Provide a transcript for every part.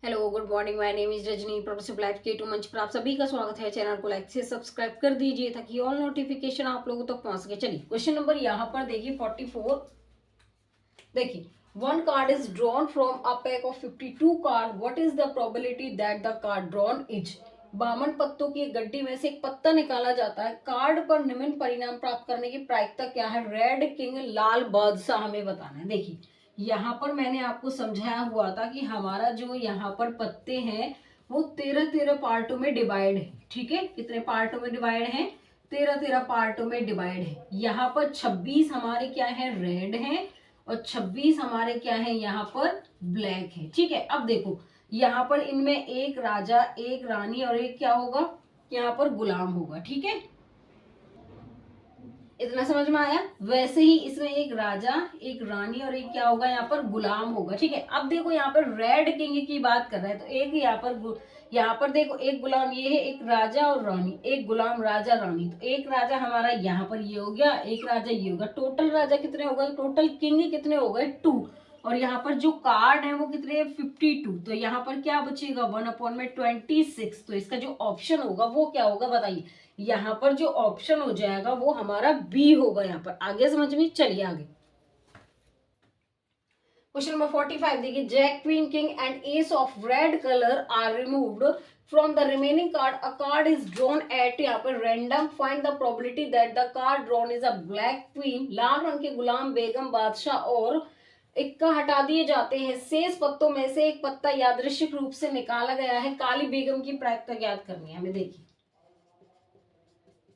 Hello good morning, my name is Rajni, professor life के to मंच पर आप सभी का स्वागत है। चैनल को लाइक से सब्सक्राइब कर दीजिए ताकि ऑल नोटिफिकेशन आप लोगों तक पहुंच सके। चलिए क्वेश्चन नंबर यहाँ पर देखिए 44। देखिए, one card is drawn from a pack of 52 card, what is the probability that the card drawn is. 52 पत्तों की एक गड्डी में से एक पत्ता निकाला जाता है, कार्ड पर निम्न परिणाम प्राप्त करने की प्रायिकता क्या है। रेड किंग लाल बादशाह हमें बताना है। देखिए, यहाँ पर मैंने आपको समझाया हुआ था कि हमारा जो यहाँ पर पत्ते हैं वो 13-13 पार्टों में डिवाइड है। ठीक है, कितने पार्टों में डिवाइड है? 13-13 पार्टों में डिवाइड है। यहाँ पर 26 हमारे क्या है, रेड है, और 26 हमारे क्या है, यहाँ पर ब्लैक है। ठीक है, अब देखो यहाँ पर इनमें एक राजा, एक रानी और एक क्या होगा, यहाँ पर गुलाम होगा। ठीक है, इतना समझ में आया। वैसे ही इसमें एक राजा, एक रानी और एक क्या होगा, यहाँ पर गुलाम होगा। ठीक है, अब देखो यहाँ पर रेड किंग की बात कर रहे हैं तो एक यहाँ पर देखो एक गुलाम ये है, एक राजा और रानी, एक गुलाम राजा रानी। तो एक राजा हमारा यहाँ पर ये हो गया, एक राजा ये होगा। टोटल राजा कितने हो गए, टोटल किंग कितने हो गए, 2। और यहाँ पर जो कार्ड है वो कितने, 52। तो यहाँ पर क्या बचेगा, 1/26। तो इसका जो ऑप्शन होगा वो क्या होगा बताइए। यहाँ पर जो ऑप्शन हो जाएगा वो हमारा बी होगा। यहाँ पर आगे समझ में, चलिए आगे क्वेश्चन नंबर 45 देखिए, jack queen king and ace of red colour are removed from the remaining card, a card is drawn at, यहाँ पर random, find the probability that the card drawn is a black queen. लाल रंग के गुलाम बेगम बादशाह और इक्का हटा दिए जाते हैं। शेष पत्तों में से एक पत्ता यादृच्छिक रूप से निकाला गया है, काली बेगम की प्रायिकता ज्ञात करनी है हमें। देखिए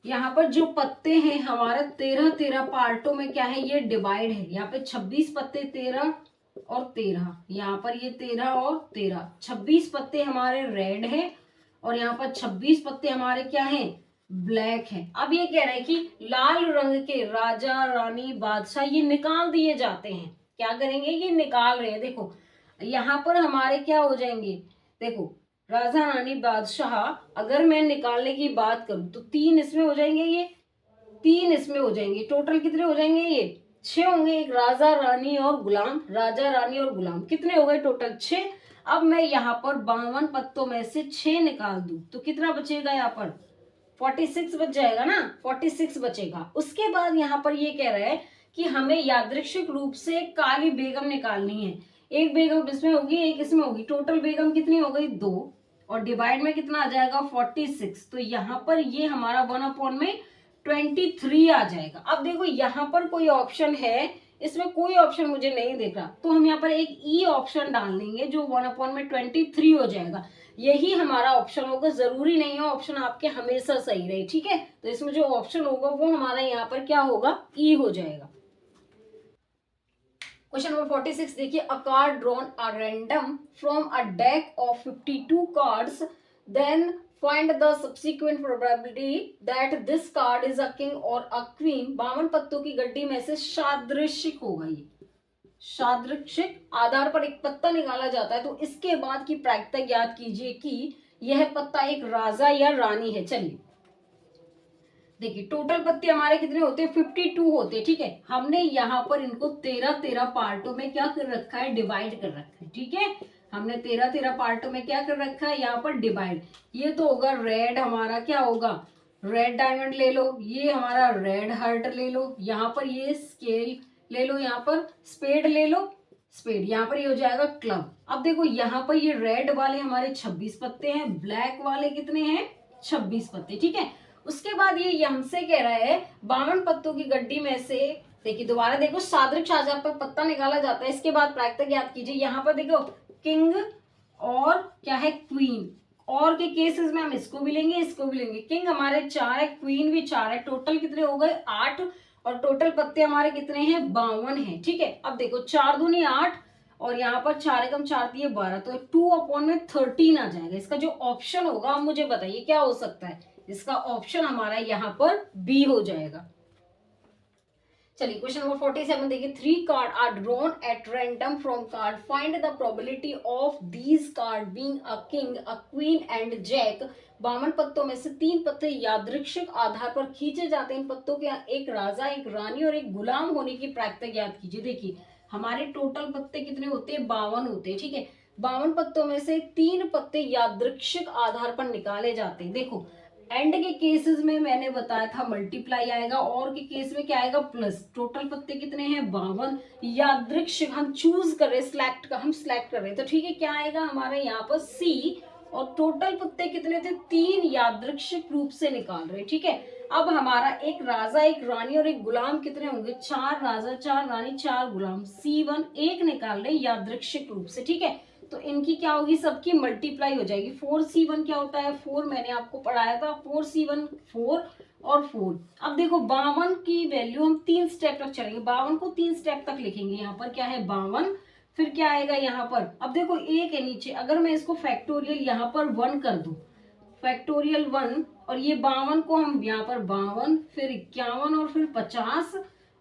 यहाँ पर जो पत्ते हैं हमारे 13-13 पार्टों में क्या है, ये डिवाइड है। यहाँ पे 26 पत्ते, 13 और 13, यहाँ पर ये 13 और 13, 26 पत्ते हमारे रेड है और यहाँ पर 26 पत्ते हमारे क्या हैं, ब्लैक है। अब ये कह रहे हैं कि लाल रंग के राजा रानी बादशाह ये निकाल दिए जाते हैं। क्या करेंगे, ये निकाल रहे हैं। देखो यहाँ पर हमारे क्या हो जाएंगे, देखो राजा रानी बादशाह अगर मैं निकालने की बात करूं तो 3 इसमें हो जाएंगे, ये 3 इसमें हो जाएंगे। टोटल कितने हो जाएंगे, ये 6 होंगे। एक राजा रानी और गुलाम, राजा रानी और गुलाम कितने हो गए, टोटल 6। अब मैं यहाँ पर 52 पत्तों में से 6 निकाल दूं तो कितना बचेगा, यहाँ पर 46 बच जाएगा ना, 46 बचेगा। उसके बाद यहाँ पर ये कह रहा है कि हमें यादृच्छिक रूप से काली बेगम निकालनी है। एक बेगम इसमें होगी, एक इसमें होगी। टोटल बेगम कितनी हो गई, 2, और डिवाइड में कितना आ जाएगा, 46। तो यहाँ पर ये हमारा 1/23 आ जाएगा। अब देखो यहाँ पर कोई ऑप्शन है, इसमें कोई ऑप्शन मुझे नहीं दिख रहा, तो हम यहाँ पर एक ई ऑप्शन डाल देंगे जो 1/23 हो जाएगा। यही हमारा ऑप्शन होगा। जरूरी नहीं है ऑप्शन आपके हमेशा सही रहे। ठीक है, तो इसमें जो ऑप्शन होगा वो हमारा यहाँ पर क्या होगा, ई हो जाएगा। क्वेश्चन नंबर 46 देखिए, a card drawn a random from a deck of 52 cards, then find the subsequent probability that this card is a king और अ क्वीन। 52 पत्तों की गड्डी में से सादृशिक होगा, ये सादृशिक आधार पर एक पत्ता निकाला जाता है, तो इसके बाद की प्रायिकता ज्ञात कीजिए कि यह पत्ता एक राजा या रानी है। चलिए देखिए, टोटल पत्ते हमारे कितने होते हैं, 52 होते हैं। ठीक है, हमने यहाँ पर इनको 13-13 पार्टों में क्या कर रखा है, डिवाइड कर रखा है। ठीक है, हमने 13-13 पार्टों में क्या कर रखा है, यहाँ पर डिवाइड। ये तो होगा रेड, हमारा क्या होगा, रेड डायमंड ले लो, ये हमारा रेड हार्ट ले लो, यहाँ पर ये स्केल ले लो, यहाँ पर स्पेड ले लो, स्पेड, यहाँ पर ये हो जाएगा क्लब। अब देखो यहाँ पर ये रेड वाले हमारे 26 पत्ते हैं, ब्लैक वाले कितने हैं, 26 पत्ते। ठीक है, उसके बाद ये हमसे कह रहा है 52 पत्तों की गड्डी में से, देखिए दोबारा देखो, सादृक आधार पर पत्ता निकाला जाता है, इसके बाद प्रायिकता ज्ञात कीजिए। यहाँ पर देखो किंग और क्या है, क्वीन, और के केसेस में हम इसको भी लेंगे, इसको भी लेंगे। किंग हमारे 4 है, क्वीन भी 4 है, टोटल कितने हो गए, 8, और टोटल पत्ते हमारे कितने हैं, 52 है। ठीक है, अब देखो 4 दूनी 8, और यहाँ पर 4 एकम 4 दिए 12, तो 2/13 आ जाएगा। इसका जो ऑप्शन होगा आप मुझे बताइए क्या हो सकता है। इसका ऑप्शन हमारा यहाँ पर बी हो जाएगा। चलिए क्वेश्चन नंबर 47 देखिए, 3 card are drawn at random from card, find the probability of these card being a king, a queen and jack. 52 पत्तों में से 3 पत्ते यादृच्छिक आधार पर खींचे जाते हैं। इन पत्तों के एक राजा, एक रानी और एक गुलाम होने की प्रायिकता ज्ञात कीजिए। देखिए हमारे टोटल पत्ते कितने होते हैं, 52 होते हैं। ठीक है, 52 पत्तों में से 3 पत्ते यादृच्छिक आधार पर निकाले जाते हैं। देखो एंड के केसेस में मैंने बताया था मल्टीप्लाई आएगा, और के केस में क्या आएगा प्लस। टोटल पत्ते कितने हैं 52, यादृच्छिक हम चूज कर रहे हम सिलेक्ट कर रहे हैं, तो ठीक है क्या आएगा हमारा यहाँ पर सी। और टोटल पत्ते कितने थे 3 यादृच्छिक रूप से निकाल रहे, ठीक है। अब हमारा एक राजा एक रानी और एक गुलाम कितने होंगे 4 राजा 4 रानी 4 गुलाम, C1 1 निकाल रहे यादृच्छिक रूप से, ठीक है। तो इनकी क्या होगी सबकी मल्टीप्लाई हो जाएगी। 4C1 क्या होता है 4, मैंने आपको पढ़ाया था 4C1 4 और 4। अब देखो 52 की वैल्यू हम 3 स्टेप तक चलेंगे, 52 को 3 स्टेप तक लिखेंगे। यहाँ पर क्या है 52, फिर क्या आएगा यहाँ पर, अब देखो एक है नीचे, अगर मैं इसको फैक्टोरियल यहाँ पर 1 कर दूं, फैक्टोरियल 1, और ये 52 को हम यहाँ पर 52, फिर 51 और फिर 50,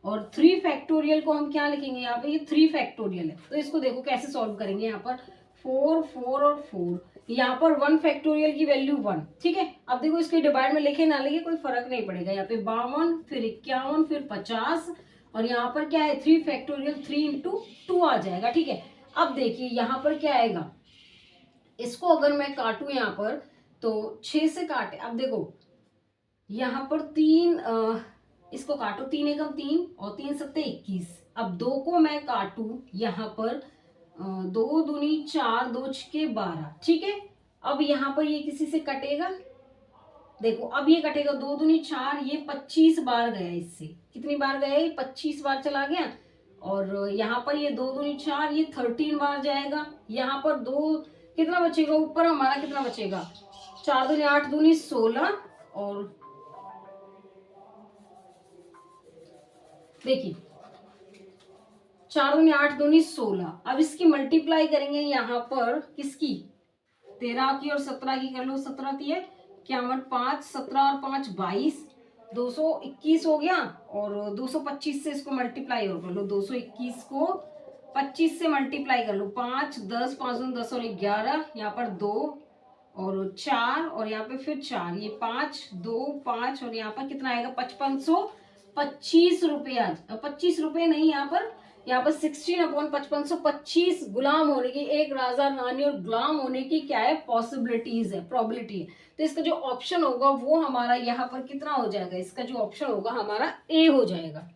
और 3 फैक्टोरियल को हम क्या लिखेंगे यहाँ पे, ये 3 फैक्टोरियल है। तो इसको देखो कैसे सॉल्व करेंगे, यहाँ पर 4 4 और 4, यहाँ पर 1 फैक्टोरियल की वैल्यू 1, ठीक है। अब देखो इसके डिवाइड में लिखे ना लिखे कोई फर्क नहीं पड़ेगा, यहाँ पे 52 फिर 51 फिर 50, और यहाँ पर क्या है 3 फैक्टोरियल 3 इंटू 2 आ जाएगा, ठीक है। अब देखिए यहाँ पर क्या आएगा, इसको अगर मैं काटू यहाँ पर तो 6 से काटे, अब देखो यहाँ पर 3, इसको काटो 3 एकम 3 और 3 सत्ते 21। अब 2 को मैं काटू यहाँ पर 2 दूनी 4 2 छके 12, ठीक है। अब यहाँ पर ये किसी से कटेगा, देखो अब ये कटेगा 2 दूनी 4, ये 25 बार गया, इससे कितनी बार गया ये 25 बार चला गया। और यहाँ पर ये 2 दूनी 4, ये 13 बार जाएगा। यहाँ पर 2 कितना बचेगा ऊपर हमारा, कितना बचेगा 4 दूनी 8 दूनी 16, और देखिए 4 दूनी 8 दूनी 16। अब इसकी मल्टीप्लाई करेंगे यहाँ पर किसकी 13 की और 17 की कर लो, 17 थी है 51 5 17 और 5 22, 221 हो गया। और 225 से इसको मल्टीप्लाई और कर लो, 221 को 25 से मल्टीप्लाई कर लो, 5 10 5 10 और 11, यहाँ पर 2 और 4 और यहाँ पे फिर 4, ये 5 2 5 और यहाँ पर कितना आएगा 5525 रुपये। आज 25 रुपये नहीं, यहाँ पर 16/5525 गुलाम होने की, एक राजा रानी और गुलाम होने की क्या है पॉसिबिलिटीज है, प्रोबेबिलिटी है। तो इसका जो ऑप्शन होगा वो हमारा यहाँ पर कितना हो जाएगा, इसका जो ऑप्शन होगा हमारा ए हो जाएगा।